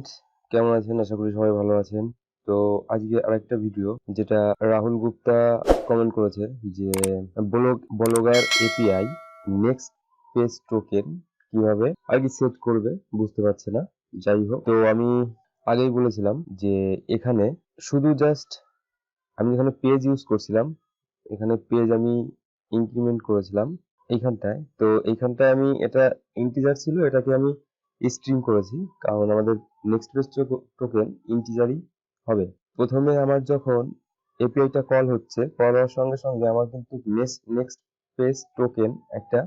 Friends, কেমন আছেন? আশা করি সবাই ভালো আছেন। তো আজকে আরেকটা ভিডিও, যেটা রাহুল গুপ্তা কমেন্ট করেছে যে blogger API next page token কিভাবে আর কি সেট করবে বুঝতে পারছে না। যাই হোক, তো আমি আগেই বলেছিলাম যে এখানে শুধু জাস্ট আমি এখানে পেজ ইউজ করছিলাম, এখানে পেজ আমি ইনক্রিমেন্ট করেছিলাম এইখানটায়। তো এইখানটায় আমি এটা ইন্টিজার ছিল, এটাকে আমি স্ট্রিং করেছি, কারণ আমাদের নেক্সট পেজ টোকেন ইন্টিজারই হবে। প্রথমে আমার যখন এপিআইটা কল হচ্ছে, কল হওয়ার সঙ্গে সঙ্গে আমার কিন্তু নেক্সট পেজ টোকেন একটা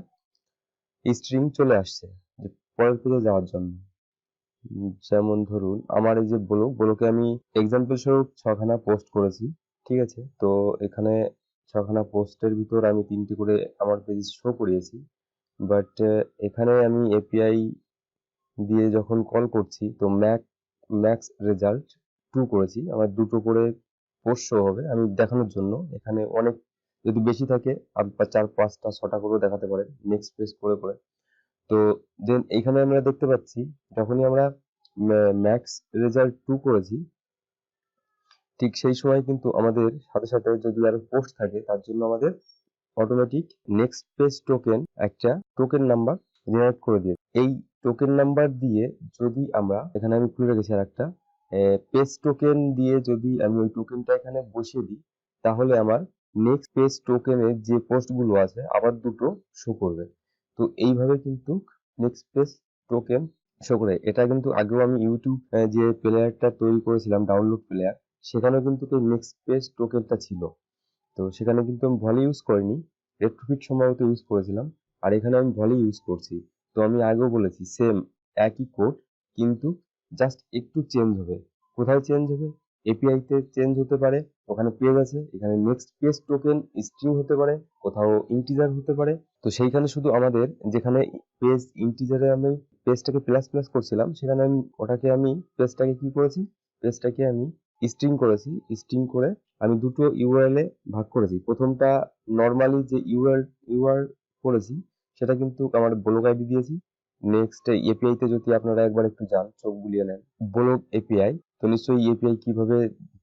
স্ট্রিং চলে আসছে যে পরের পেজে যাওয়ার জন্য। যেমন ধরুন আমার এই যে ব্লকে আমি এক্সাম্পল স্বরূপ 6খানা পোস্ট করেছি, ঠিক আছে? তো এখানে 6খানা পোস্টের ভিতর আমি 3টি করে আমার পেজ শো করিয়েছি, বাট এখানে আমি এপিআই দিয়ে যখন কল করছি তো ম্যাক্স রেজাল্ট 2 করেছি। আমার 2টো করে পোস্ট শো হবে আমি দেখানোর জন্য। এখানে অনেক যদি বেশি থাকে আপনার 4, 5টা, 6টা করেও দেখাতে পারেন নেক্সট পেজ করে করে। তো দেন এইখানে আমরা দেখতে পাচ্ছি যখনই আমরা ম্যাক্স রেজাল্ট 2 করেছি, ঠিক সেই সময় কিন্তু আমাদের সাথে সাথে যদি আরো পোস্ট থাকে তার জন্য আমাদের অটোমেটিক নেক্সট পেজ টোকেন একটা টোকেন নাম্বার জেনারেট করে দিয়ে, এই টোকেন নাম্বার দিয়ে যদি আমরা এখানে আমি খুলে রেখেছি আর একটা পেজ টোকেন দিয়ে যদি আমি ওই টোকেনটা এখানে বসিয়ে দিই, তাহলে আমার নেক্সট পেজ টোকেনের যে পোস্টগুলো আছে আবার 2টো শো করবে। তো এইভাবে কিন্তু নেক্সট পেজ টোকেন শো করে। এটা কিন্তু আগেও আমি ইউটিউব যে প্লেয়ারটা তৈরি করেছিলাম, ডাউনলোড প্লেয়ার, সেখানেও কিন্তু এই নেক্সট পেজ টোকেনটা ছিল। তো সেখানে কিন্তু আমি ভলি ইউজ করিনি, রেট্রোফিট সম্ভবত ইউজ করেছিলাম, আর এখানে আমি ভলি ইউজ করছি। তো আমি আগেও বলেছি সেম একই কোড, কিন্তু জাস্ট একটু চেঞ্জ হবে। কোথায় চেঞ্জ হবে? এপিআই তে চেঞ্জ হতে পারে, ওখানে পেজ আছে, এখানে নেক্সট পেজ টোকেন স্ট্রিং হতে পারে, কোথাও ইন্টিজার হতে পারে। তো সেইখানে শুধু আমাদের যেখানে পেজ ইন্টিজারে আমি পেজটাকে প্লাস প্লাস করছিলাম, সেখানে আমি ওটাকে আমি পেজটাকে কি করেছি, পেজটাকে আমি স্ট্রিং করেছি। স্ট্রিং করে আমি 2টো ইউআরএল এ ভাগ করেছি। প্রথমটা নর্মালি যে ইউআর করেছি সেটা কিন্তু আমার ব্লগ আইডি দিয়েছি। নেক্সট এপিআই তে যদি আপনারা একবার একটু যান, চোখ বুলিয়ে নেন, ব্লগ এপিআই, তো নিশ্চয়ই এপিআই কিভাবে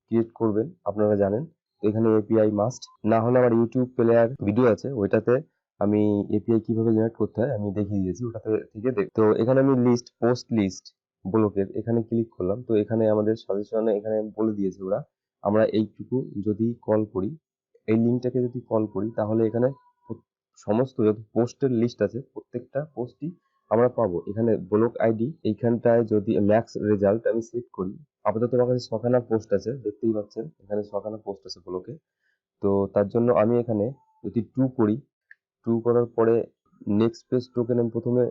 ক্রিয়েট করবেন আপনারা জানেন। তো এখানে এপিআই মাস্ট, না হলে আমার ইউটিউব প্লেয়ার ভিডিও আছে, ওইটাতে আমি এপিআই কিভাবে জেনারেট করতে হয় আমি দেখিয়ে দিয়েছি, ওটাতে থেকে তো এখানে আমি পোস্ট লিস্ট ব্লকের এখানে ক্লিক করলাম। তো এখানে আমাদের সাজেশনে এখানে বলে দিয়েছে ওরা, আমরা এইটুকু যদি কল করি, এই লিঙ্কটাকে যদি কল করি, তাহলে এখানে সমস্ত যত পোস্টের লিস্ট আছে প্রত্যেকটা পোস্টই আমরা পাবো। এখানে ব্লক আইডি এইখানটায় যদি ম্যাক্স রেজাল্ট আমি সেট করি, আপাতত আমার কাছে 6খানা পোস্ট আছে, দেখতেই পাচ্ছেন এখানে 6খানা পোস্ট আছে ব্লকে। তো তার জন্য আমি এখানে যদি 2 করি, 2 করার পরে নেক্সট পেজ টোকেন আমি প্রথমে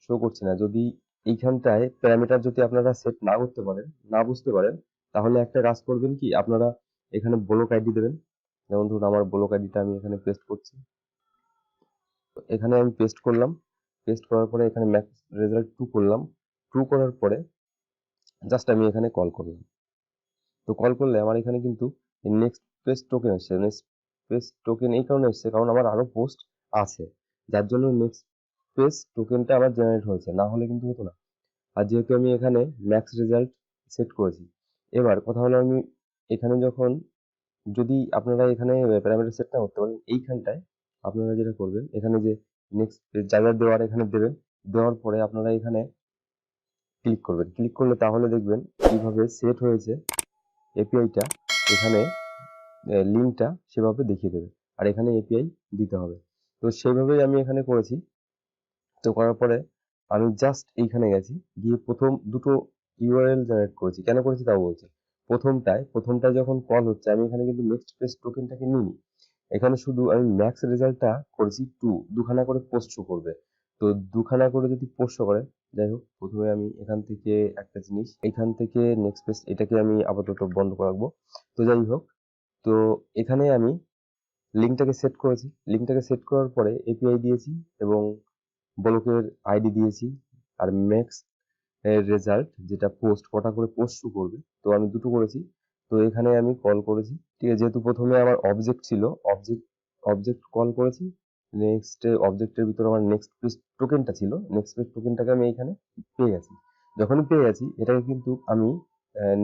শো করছি না। যদি এইখানটায় প্যারামিটার যদি আপনারা সেট না করতে পারেন, না বুঝতে পারেন, তাহলে একটা কাজ করবেন কি, আপনারা এখানে ব্লক আইডি দেবেন। যেমন ধরুন আমার ব্লক আইডিটা আমি এখানে পেস্ট করছি, এখানে আমি পেস্ট করলাম। পেস্ট করার পরে এখানে ম্যাক্স রেজাল্ট 2 করলাম। 2 করার পরে জাস্ট আমি এখানে কল করলাম। তো কল করলে আমার এখানে কিন্তু নেক্সট পেজ টোকেন এসছে। নেক্সট পেজ টোকেন এই কারণে এসছে কারণ আমার আরো পোস্ট আছে, যার জন্য নেক্সট পেজ টোকেনটা আবার জেনারেট হয়েছে, না হলে কিন্তু হতো না। আর যেহেতু আমি এখানে ম্যাক্স রেজাল্ট সেট করেছি, এবার কথা হলো আমি এখানে যখন যদি আপনারা এখানে প্যারামিটার সেট না করতে পারেন, এইখানটায় আপনারা যেটা করবেন, এখানে যে নেক্সট জায়গা দেওয়ার এখানে দেবেন, দেওয়ার পরে আপনারা এখানে ক্লিক করবেন। ক্লিক করলে তাহলে দেখবেন কিভাবে সেট হয়েছে এপিআইটা, এখানে লিঙ্কটা সেভাবে দেখিয়ে দেবে, আর এখানে এপিআই দিতে হবে। তো সেইভাবেই আমি এখানে করেছি। তো করার পরে আমি জাস্ট এইখানে গেছি, গিয়ে প্রথম 2টো ইউআরএল জেনারেট করেছি। কেন করেছি তাও বলছি। প্রথমটায় যখন কল হচ্ছে আমি এখানে কিন্তু নেক্সট পেজ টোকেনটাকে নিইনি, এখানে শুধু আমি ম্যাক্স রেজাল্টটা করেছি 2খানা করে পোস্ট শো করবে। তো 2খানা করে যদি পোস্ট শো করে, যাই হোক, প্রথমে আমি এখান থেকে একটা জিনিস, এখান থেকে নেক্সট পেজ এটাকে আমি আপাতত বন্ধ করে রাখবো। তো যাই হোক, তো এখানে আমি লিঙ্কটাকে সেট করেছি। লিঙ্কটাকে সেট করার পরে এপিআই দিয়েছি এবং ব্লকের আইডি দিয়েছি, আর ম্যাক্স রেজাল্ট যেটা পোস্ট, কটা করে পোস্ট শো করবে, তো আমি 2টো করেছি। তো এখানে আমি কল করেছি, ঠিক আছে? যেহেতু প্রথমে আমার অবজেক্ট ছিল, অবজেক্ট কল করেছি। নেক্সট অবজেক্টের ভিতরে আমার নেক্সট পেজ টোকেনটা ছিল, নেক্সট পেজ টোকেনটাকে আমি এখানে পেয়ে গেছি। যখনই পেয়ে গেছি এটাকে কিন্তু আমি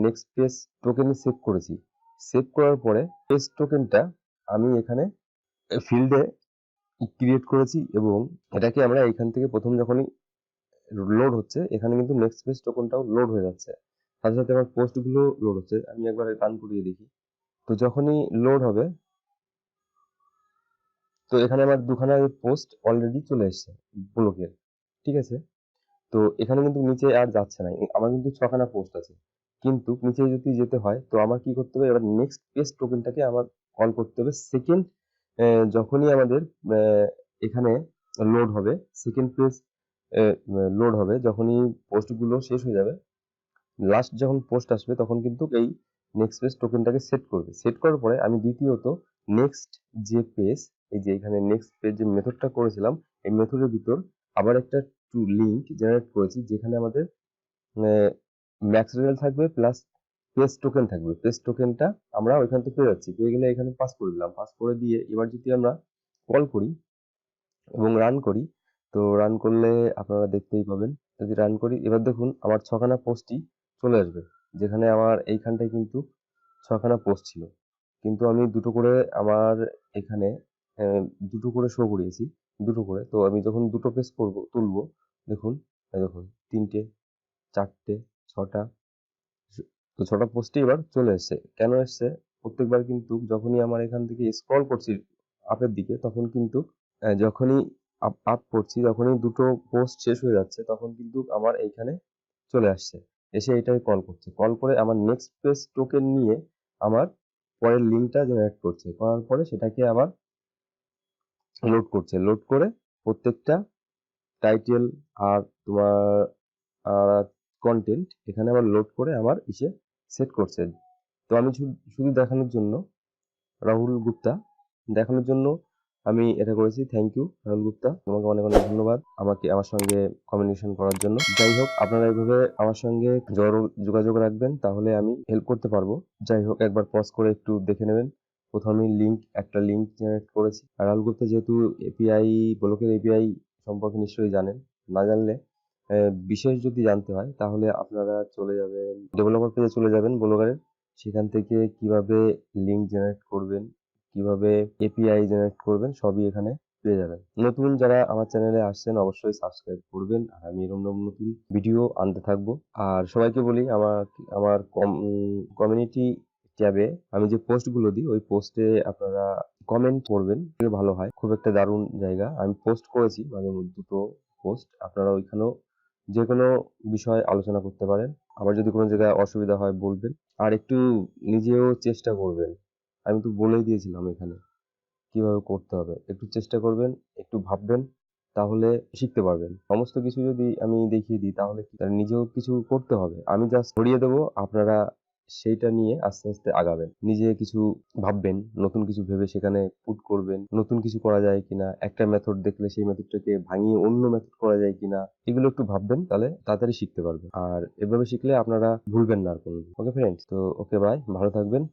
নেক্সট পেজ টোকেনে সেভ করেছি। সেভ করার পরে পেজ টোকেনটা আমি এখানে ফিল্ডে ক্রিয়েট করেছি এবং এটাকে আমরা এখান থেকে প্রথম যখনই লোড হচ্ছে এখানে কিন্তু নেক্সট পেজ টোকেনটাও লোড হয়ে যাচ্ছে, সাথে সাথে আমার পোস্টগুলো লোড হচ্ছে। আমি একবার রান করিয়ে দেখি। তো যখনই লোড হবে, তো এখানে আমার দুখানা পোস্ট অলরেডি চলে এসেছে ব্লকের, ঠিক আছে। তো এখানে কিন্তু নিচে আর যাচ্ছে না, আমার কিন্তু ছখানা পোস্ট আছে, কিন্তু নিচে যদি যেতে হয় তো আমার কি করতে হবে, এবার নেক্সট পেজ টোকেনটাকে আমার কল করতে হবে সেকেন্ড যখনই আমাদের এখানে লোড হবে, সেকেন্ড পেজ লোড হবে, যখনই পোস্টগুলো শেষ হয়ে যাবে, লাস্ট যখন পোস্ট আসবে তখন কিন্তু এই নেক্সট পেজ টোকেনটাকে সেট করবে। সেট করার পরে আমি দ্বিতীয়ত নেক্সট যে পেজ, এই যে এখানে নেক্সট পেজ যে মেথডটা করেছিলাম, এই মেথডের ভিতর আবার একটা লিঙ্ক জেনারেট করেছি, যেখানে আমাদের ম্যাক্স রেজাল্ট থাকবে প্লাস পেজ টোকেন থাকবে। পেজ টোকেনটা আমরা ওইখান থেকে পেয়ে যাচ্ছি, পেয়ে গেলে এখানে পাস করে দিলাম। পাস করে দিয়ে এবার যদি আমরা কল করি এবং রান করি, তো রান করলে আপনারা দেখতেই পাবেন। যদি রান করি, এবার দেখুন আমার ছখানা পোস্টই চলে আসবে, যেখানে আমার এইখানটায় কিন্তু ছখানা পোস্ট ছিল, কিন্তু আমি দুটো করে আমার এখানে দুটো করে শো করিয়েছি, দুটো করে। তো আমি যখন দুটো পেজ করবো তুলবো, দেখুন, এই দেখুন, তিনটে, চারটে, ছটা, তো ছটা পোস্টই এবার চলে এসছে। কেন এসছে? প্রত্যেকবার কিন্তু যখনই আমার এখান থেকে স্ক্রল করছি আপের দিকে, তখন কিন্তু যখনই আপ করছি, যখনই দুটো পোস্ট শেষ হয়ে যাচ্ছে, তখন কিন্তু আমার এইখানে চলে আসছে, এসে এটাই কল করছে। কল করে আমার নেক্সট পেজ টোকেন নিয়ে আমার পরের লিঙ্কটা জেনারেট করছে, করার পরে সেটাকে আবার লোড করছে। লোড করে প্রত্যেকটা টাইটেল আর তোমার আর কন্টেন্ট এখানে আবার লোড করে আমার ইসে সেট করছে। তো আমি শুধু দেখানোর জন্য, রাহুল গুপ্তা, দেখানোর জন্য আমি এটা করেছি। থ্যাংক ইউ রাহুল গুপ্তা, তোমাকে অনেক অনেক ধন্যবাদ আমাকে আমার সঙ্গে কমিউনিকেশন করার জন্য। যাই হোক, আপনারা এইভাবে আমার সঙ্গে যোগাযোগ রাখবেন, তাহলে আমি হেল্প করতে পারবো। যাই হোক, একবার পজ করে একটু দেখে নেবেন। প্রথমে একটা লিঙ্ক জেনারেট করেছি। আর রাহুল গুপ্তা যেহেতু এপিআই, ব্লকের এপিআই সম্পর্কে নিশ্চয়ই জানেন, না জানলে বিশেষ যদি জানতে হয় তাহলে আপনারা চলে যাবেন ডেভেলপার পেজে, চলে যাবেন ব্লগারের, সেখান থেকে কিভাবে লিঙ্ক জেনারেট করবেন, কিভাবে এপিআই জেনারেট করবেন, সবই এখানে পেয়ে যাবেন। নতুন যারা আমার চ্যানেলে আসছেন অবশ্যই সাবস্ক্রাইব করবেন, আর আমি এরকম নতুন ভিডিও আনতে থাকবো। আর সবাইকে বলি, আমার কমিউনিটি ট্যাবে আমি যে পোস্টগুলো দিই, ওই পোস্টে আপনারা কমেন্ট করবেন, ভালো হয়। খুব একটা দারুণ জায়গা, আমি পোস্ট করেছি মাঝে মধ্যে দুটো পোস্ট, আপনারা ওইখানেও যে কোনো বিষয় আলোচনা করতে পারেন। আবার যদি কোনো জায়গায় অসুবিধা হয় বলবেন, আর একটু নিজেও চেষ্টা করবেন। আমি তো বলেই দিয়েছিলাম এখানে কিভাবে করতে হবে, একটু চেষ্টা করবেন, একটু ভাববেন, তাহলে শিখতে পারবেন। সমস্ত কিছু যদি আমি দেখিয়ে দিই তাহলে নিজেও কিছু করতে হবে, আমি জাস্ট ধরিয়ে দেবো, আপনারা সেইটা নিয়ে আস্তে আস্তে আগাবেন। নিজে কিছু ভাববেন, নতুন কিছু ভেবে সেখানে পুট করবেন, নতুন কিছু করা যায় কিনা, একটা মেথড দেখলে সেই মেথডটাকে ভাঙিয়ে অন্য মেথড করা যায় কিনা, এগুলো একটু ভাববেন, তাহলে তাড়াতাড়ি শিখতে পারবেন। আর এভাবে শিখলে আপনারা ভুলবেন না আর কোনোদিন। ওকে ফ্রেন্ডস, তো ওকে বাই, ভালো থাকবেন।